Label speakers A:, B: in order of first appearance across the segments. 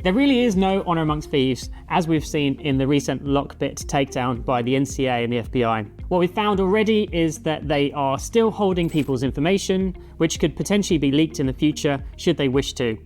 A: There really is no honor amongst thieves, as we've seen in the recent LockBit takedown by the NCA and the FBI. What we've found already is that they are still holding people's information, which could potentially be leaked in the future should they wish to.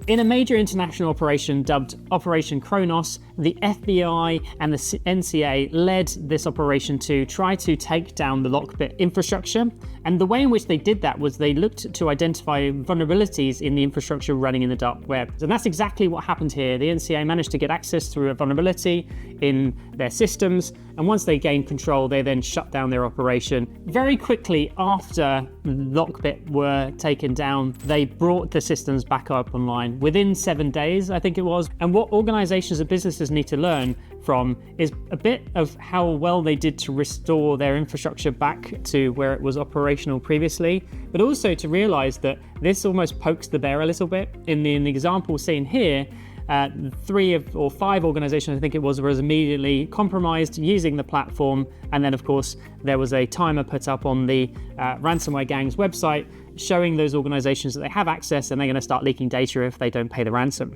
A: In a major international operation dubbed Operation Cronos, the FBI and the NCA led this operation to try to take down the LockBit infrastructure. And the way in which they did that was they looked to identify vulnerabilities in the infrastructure running in the dark web. And that's exactly what happened here. The NCA managed to get access through a vulnerability in their systems. And once they gained control, they then shut down their operation. Very quickly after LockBit were taken down, they brought the systems back up online within 7 days, I think it was. And what organizations and businesses need to learn from is a bit of how well they did to restore their infrastructure back to where it was operational previously, but also to realize that this almost pokes the bear a little bit. In the example seen here, 3 or 5 organizations, I think it was immediately compromised using the platform. And then, of course, there was a timer put up on the ransomware gang's website showing those organizations that they have access and they're going to start leaking data if they don't pay the ransom.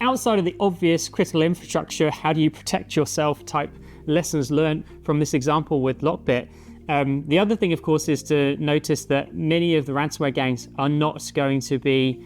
A: Outside of the obvious critical infrastructure, how do you protect yourself type lessons learned from this example with LockBit? The other thing, of course, is to notice that many of the ransomware gangs are not going to be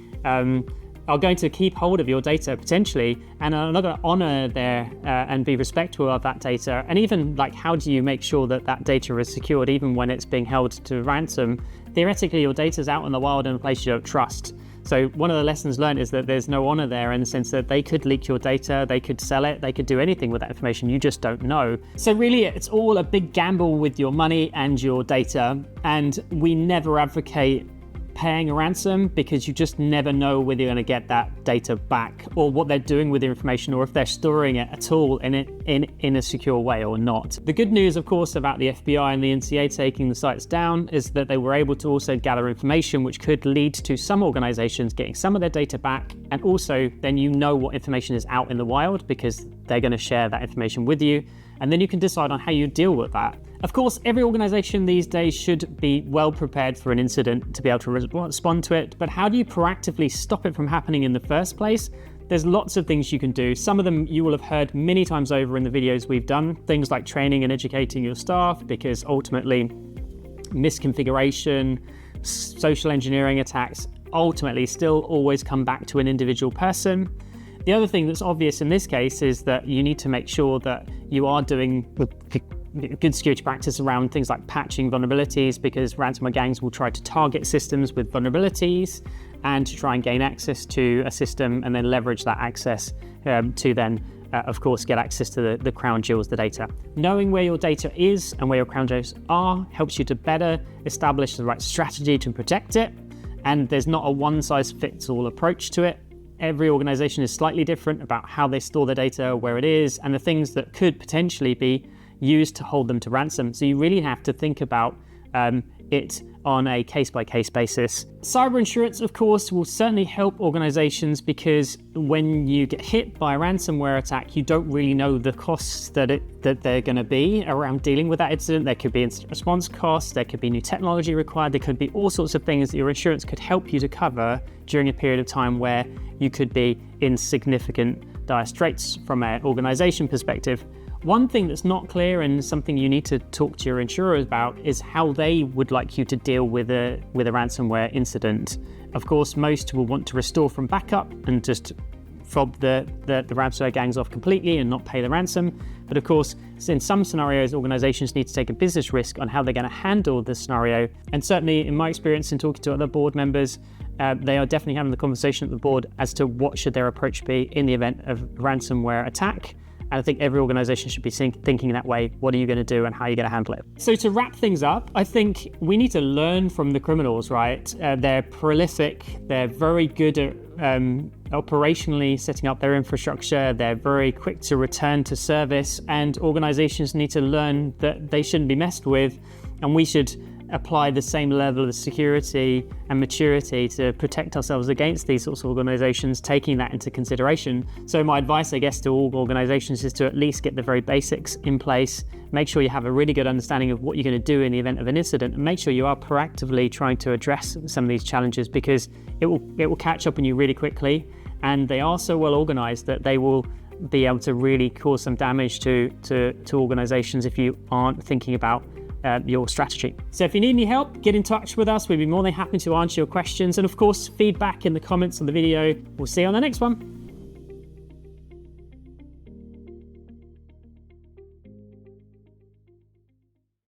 A: are going to keep hold of your data potentially and are not going to honor their and be respectful of that data. And even like, how do you make sure that that data is secured even when it's being held to ransom? Theoretically, your data's out in the wild in a place you don't trust. So one of the lessons learned is that there's no honor there in the sense that they could leak your data, they could sell it, they could do anything with that information, you just don't know. So really, it's all a big gamble with your money and your data. And we never advocate paying a ransom because you just never know whether you're going to get that data back or what they're doing with the information or if they're storing it at all in a secure way or not. The good news, of course, about the FBI and the NCA taking the sites down is that they were able to also gather information which could lead to some organizations getting some of their data back, and also then you know what information is out in the wild because they're going to share that information with you, and then you can decide on how you deal with that. Of course, every organization these days should be well prepared for an incident to be able to respond to it, but how do you proactively stop it from happening in the first place? There's lots of things you can do. Some of them you will have heard many times over in the videos we've done, things like training and educating your staff, because ultimately misconfiguration, social engineering attacks ultimately still always come back to an individual person. The other thing that's obvious in this case is that you need to make sure that you are doing good security practice around things like patching vulnerabilities, because ransomware gangs will try to target systems with vulnerabilities and to try and gain access to a system and then leverage that access to then, of course, get access to the crown jewels, the data. Knowing where your data is and where your crown jewels are helps you to better establish the right strategy to protect it. And there's not a one-size-fits-all approach to it. Every organization is slightly different about how they store their data, where it is, and the things that could potentially be used to hold them to ransom. So you really have to think about it on a case-by-case basis. Cyber insurance, of course, will certainly help organizations because when you get hit by a ransomware attack, you don't really know the costs that they're going to be around dealing with that incident. There could be incident response costs, there could be new technology required, there could be all sorts of things that your insurance could help you to cover during a period of time where you could be in significant dire straits from an organization perspective. One thing that's not clear and something you need to talk to your insurer about is how they would like you to deal with a ransomware incident. Of course, most will want to restore from backup and just fob the ransomware gangs off completely and not pay the ransom. But of course, in some scenarios, organizations need to take a business risk on how they're going to handle the scenario. And certainly in my experience in talking to other board members, they are definitely having the conversation at the board as to what should their approach be in the event of ransomware attack. And I think every organization should be thinking that way. What are you going to do and how are you going to handle it? So to wrap things up, I think we need to learn from the criminals, right? They're prolific. They're very good at operationally setting up their infrastructure. They're very quick to return to service, and organizations need to learn that they shouldn't be messed with. And we should apply the same level of security and maturity to protect ourselves against these sorts of organizations, taking that into consideration. So my advice, I guess, to all organizations is to at least get the very basics in place, make sure you have a really good understanding of what you're going to do in the event of an incident, and make sure you are proactively trying to address some of these challenges, because it will catch up on you really quickly. and they are so well organized that they will be able to really cause some damage to organizations if you aren't thinking about your strategy. So if you need any help, get in touch with us. We'd be more than happy to answer your questions, and of course, feedback in the comments on the video. We'll see you on the next one.